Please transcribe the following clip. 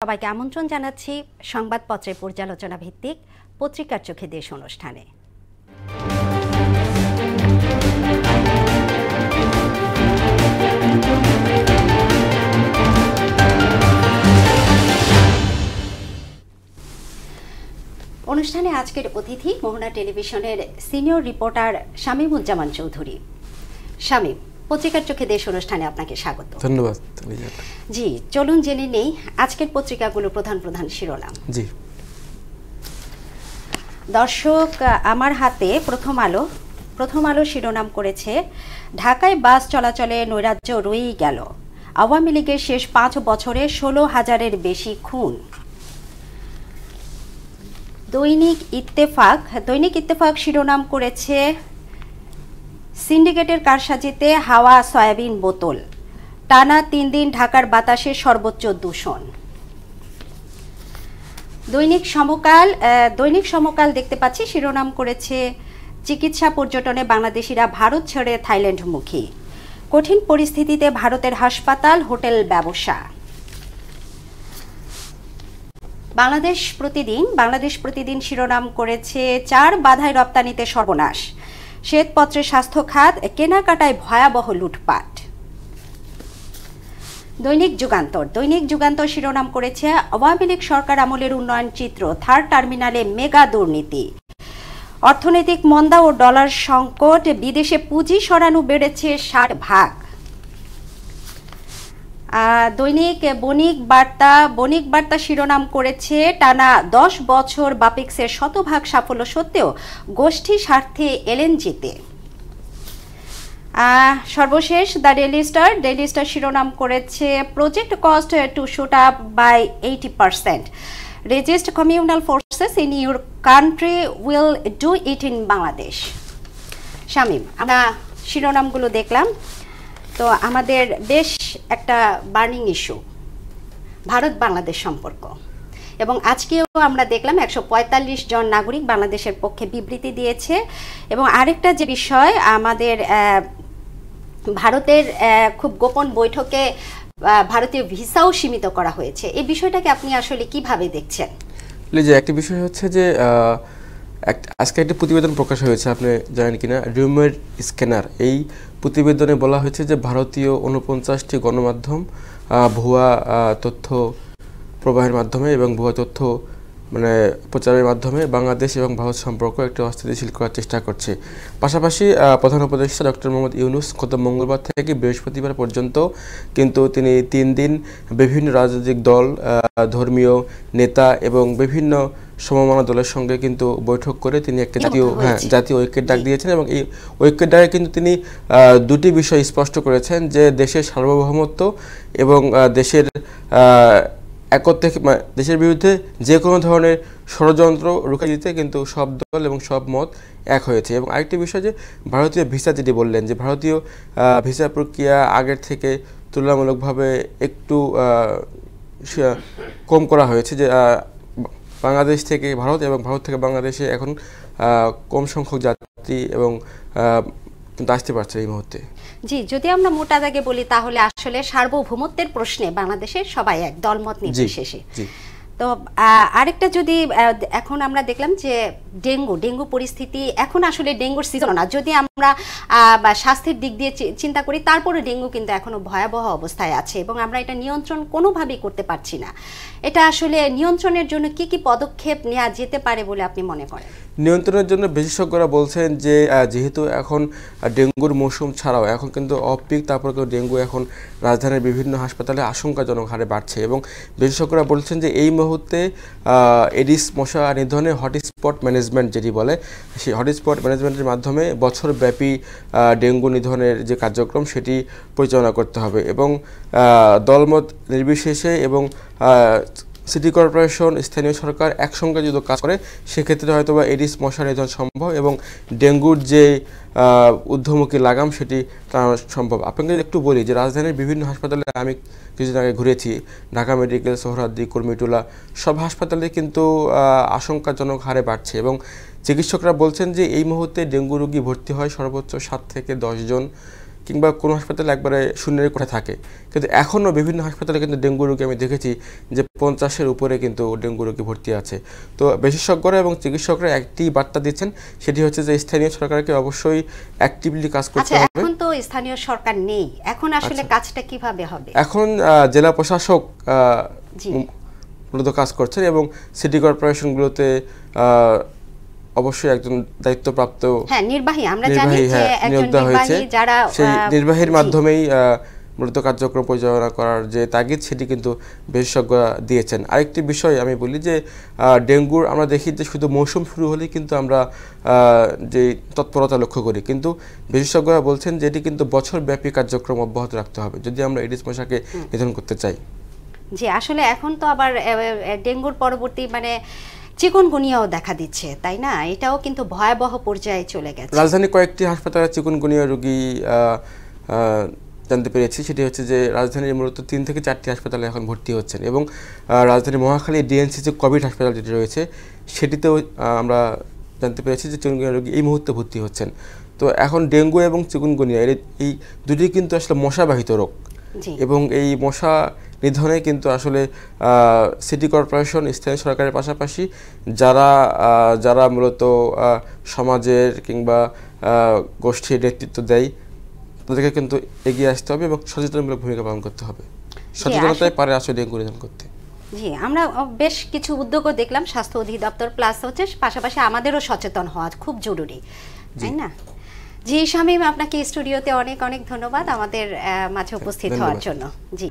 সবাইকে আমন্ত্রণ জানাচ্ছি সংবাদপত্রের পর্যালোচনা ভিত্তিক পত্রিকার চোখে দেশ অনুষ্ঠানে। অনুষ্ঠানে আজকের অতিথি মোহনা টেলিভিশনের সিনিয়র রিপোর্টার শামীমুজ্জামান চৌধুরী। শামীম, পত্রিকার চোখে দেশ অনুষ্ঠানে আপনাকে স্বাগত। ধন্যবাদ। জি, চলুন জেনে নেই আজকের পত্রিকাগুলো প্রধান প্রধান শিরোনাম। জি দর্শক, আমার হাতে প্রথম আলো শিরোনাম করেছে, ঢাকায় বাস চলাচলে নৈরাজ্য রয়েই গেল, আওয়ামী লীগের শেষ 5 বছরে 16,000-এর বেশি খুন। দৈনিক ইত্তেফাক শিরোনাম করেছে, সিন্ডিকেটের কারসাজিতে হাওয়া সয়াবিন বোতল, টানা 3 দিন ঢাকার বাতাসে সর্বোচ্চ দূষণ। দৈনিক সমকাল দেখতে পাচ্ছি শিরোনাম করেছে, চিকিৎসা পর্যটনে বাংলাদেশিরা ভারত ছেড়ে থাইল্যান্ডমুখী, কঠিন পরিস্থিতিতে ভারতের হাসপাতাল হোটেল ব্যবসা। বাংলাদেশ প্রতিদিন শিরোনাম করেছে, 4 বাধায় রপ্তানিতে সর্বনাশ, শ্বেতপত্রে স্বাস্থ্য খাত, কেনাকাটায় ভয়াবহ লুটপাট। দৈনিক যুগান্তর শিরোনাম করেছে, আওয়ামী লীগ সরকার আমলের উন্নয়ন চিত্র, থার্ড টার্মিনালে মেগা দুর্নীতি, অর্থনৈতিক মন্দা ও ডলার সংকট, বিদেশে পুঁজি সরানো বেড়েছে 60%। দৈনিক বণিক বার্তা শিরোনাম করেছে, টানা 10 বছর বাপিক্সের 100% সাফল্য সত্ত্বেও গোষ্ঠী স্বার্থে এলএনজিতে। সর্বশেষ দ্য ডেইলি স্টার শিরোনাম করেছে, project cost to shoot up by 80%, resist communal forces in your country will do it in Bangladesh. Shamim, আমরা শিরোনামগুলো দেখলাম, তো আমাদের বেশ একটা বার্নিং ইস্যু ভারত বাংলাদেশ সম্পর্ক, এবং আজকেও আমরা দেখলাম 145 জন নাগরিক বাংলাদেশের পক্ষে বিবৃতি দিয়েছে। এবং আরেকটা যে বিষয়, আমাদের ভারতের খুব গোপন বৈঠকে ভারতীয় ভিসাও সীমিত করা হয়েছে। এই বিষয়টাকে আপনি আসলে কিভাবে দেখছেন? একটি বিষয় হচ্ছে যে আজকে একটি প্রতিবেদন প্রকাশ হয়েছে, আপনি জানেন কিনা, রিউমার স্ক্যানার। এই প্রতিবেদনে বলা হয়েছে যে ভারতীয় 49টি গণমাধ্যম ভুয়া তথ্য প্রবাহের মাধ্যমে এবং ভুয়া তথ্য প্রচারের মাধ্যমে বাংলাদেশ এবং ভারত সম্পর্ক একটি অস্থিতিশীল করার চেষ্টা করছে। পাশাপাশি প্রধান উপদেষ্টা ডক্টর মোহাম্মদ ইউনূস গত মঙ্গলবার থেকে বৃহস্পতিবার পর্যন্ত কিন্তু তিনি 3 দিন বিভিন্ন রাজনৈতিক দল, ধর্মীয় নেতা এবং বিভিন্ন সমমনা দলের সঙ্গে কিন্তু বৈঠক করে তিনি একটা জাতীয় ঐক্যের ডাক দিয়েছেন। এবং এই ঐক্যের ডাকে কিন্তু তিনি 2টি বিষয় স্পষ্ট করেছেন, যে দেশের সার্বভৌমত্ব এবং দেশের দেশের বিরুদ্ধে যে কোনো ধরনের ষড়যন্ত্র রুখে দিতে কিন্তু সব দল এবং সব মত এক হয়েছে। এবং আরেকটি বিষয়, যে ভারতীয় ভিসা, যেটি বললেন যে ভারতীয় ভিসা প্রক্রিয়া আগের থেকে তুলনামূলকভাবে একটু কম করা হয়েছে, যে বাংলাদেশ থেকে ভারত এবং ভারত থেকে বাংলাদেশে এখন কম সংখ্যক যাত্রী এবং আসতে পারছে এই মুহূর্তে। জি, যদি আমরা মোটা দাগে বলি তাহলে আসলে সার্বভৌমত্বের প্রশ্নে বাংলাদেশের সবাই এক, দলমত নির্বিশেষে। তো আরেকটা, যদি এখন আমরা দেখলাম যে ডেঙ্গু পরিস্থিতি, এখন আসলে ডেঙ্গুর সিজন না, যদি আমরা স্বাস্থ্যের দিক দিয়ে চিন্তা করি, তারপরে ডেঙ্গু কিন্তু এখনো ভয়াবহ অবস্থায় আছে এবং আমরা এটা নিয়ন্ত্রণ কোনোভাবেই করতে পারছি না। এটা আসলে নিয়ন্ত্রণের জন্য কি কি পদক্ষেপ নেওয়া যেতে পারে বলে আপনি মনে করেন? নিয়ন্ত্রণের জন্য বিশেষজ্ঞরা বলছেন যে যেহেতু এখন ডেঙ্গুর মৌসুম ছাড়াও এখন কিন্তু অফ পিক, তারপরে ডেঙ্গু এখন রাজধানীর বিভিন্ন হাসপাতালে আশঙ্কাজনক হারে বাড়ছে। এবং বিশেষজ্ঞরা বলছেন যে এই মুহূর্তে এডিস মশা নিধনে হটস্পট ম্যানেজমেন্ট যেটি বলে, সেই হটস্পট ম্যানেজমেন্টের মাধ্যমে বছরব্যাপী ডেঙ্গু নিধনের যে কার্যক্রম সেটি পরিচালনা করতে হবে। এবং দলমত নির্বিশেষে এবং সিটি কর্পোরেশন, স্থানীয় সরকার একসঙ্গে যদি কাজ করে, সেক্ষেত্রে হয়তো বা এডিস মশা নিধন সম্ভব এবং ডেঙ্গুর যে ঊর্ধ্বমুখী লাগাম সেটি টানানো সম্ভব। আপনাকে একটু বলি যে রাজধানীর বিভিন্ন হাসপাতালে আমি কিছুদিন আগে ঘুরেছি, ঢাকা মেডিকেল, সোহরাওয়ার্দী, কুর্মিটোলা, সব হাসপাতালে কিন্তু আশঙ্কাজনক হারে বাড়ছে। এবং চিকিৎসকরা বলছেন যে এই মুহূর্তে ডেঙ্গু রোগী ভর্তি হয় সর্বোচ্চ 7 থেকে 10 জন, কিংবা কোনো হাসপাতালে একবারে শূন্যের কোঠা থাকে, কিন্তু এখনও বিভিন্ন হাসপাতালে কিন্তু ডেঙ্গু রোগী আমি দেখেছি যে 50-এর উপরে কিন্তু ডেঙ্গু রোগী ভর্তি আছে। তো বিশেষজ্ঞরা এবং চিকিৎসকরা একটি বার্তা দিচ্ছেন, সেটি হচ্ছে যে স্থানীয় সরকারকে অবশ্যই অ্যাক্টিভলি কাজ করতে হবে। এখন তো স্থানীয় সরকার নেই, এখন আসলে কাজটা কিভাবে হবে? এখন জেলা প্রশাসক মূলত কাজ করছেন এবং সিটি কর্পোরেশনগুলোতে অবশ্যই একজন দায়িত্বপ্রাপ্ত নির্বাহী আমরা জানি যে একজন নির্বাহী, যারা সেই নির্বাহীর মাধ্যমেই মূলত কার্যক্রম পরিচালনা করার যে তাগিদ সেটি কিন্তু বিশেষজ্ঞরা দিয়েছেন। আরেকটি বিষয় আমি বলি যে ডেঙ্গুর আমরা দেখি যে শুধু মৌসুম শুরু হলেই কিন্তু আমরা যে তৎপরতা লক্ষ্য করি, কিন্তু বিশেষজ্ঞরা বলছেন যে এটি কিন্তু বছরব্যাপী কার্যক্রম অব্যাহত রাখতে হবে যদি আমরা এডিস মশাকে নিধন করতে চাই। জি, আসলে এখন তো আবার ডেঙ্গুর পরবর্তী চিকুনগুনিয়াও দেখা দিচ্ছে, তাই না? এটাও কিন্তু ভয়াবহ পর্যায়ে চলে গেছে। রাজধানী কয়েকটি হাসপাতালে চিকুনগুনিয়া রোগী জানতে পেরেছি, সেটি হচ্ছে যে রাজধানীর মূলত 3 থেকে 4টি হাসপাতালে এখন ভর্তি হচ্ছেন এবং রাজধানীর মহাখালী ডিএনসি যে কোভিড হাসপাতাল যেটি রয়েছে সেটিতেও আমরা জানতে পেরেছি যে চিকুনগুনিয়া রোগী এই মুহূর্তে ভর্তি হচ্ছেন। তো এখন ডেঙ্গু এবং চিকুনগুনিয়া এই দুটি কিন্তু আসলে মশাবাহিত রোগ এবং এই মশা নিধনে কিন্তু আসলে সিটি কর্পোরেশন, স্থানীয় সরকারের পাশাপাশি যারা মূলত সমাজের কিংবা গোষ্ঠীর নেতৃত্ব দেয় তাদেরকে কিন্তু এগিয়ে আসতে হবে এবং সচেতনমূলক ভূমিকা পালন করতে হবে। সচেতনতাই পারে আসলে ডেঙ্গু নিধন করতে। জি, আমরা বেশ কিছু উদ্যোগও দেখলাম স্বাস্থ্য অধিদপ্তর, প্লাস হচ্ছে পাশাপাশি আমাদেরও সচেতন হওয়া খুব জরুরি, তাই না? জি শামীম, আপনাকে স্টুডিওতে অনেক অনেক ধন্যবাদ আমাদের মাঝে উপস্থিত হওয়ার জন্য। জি।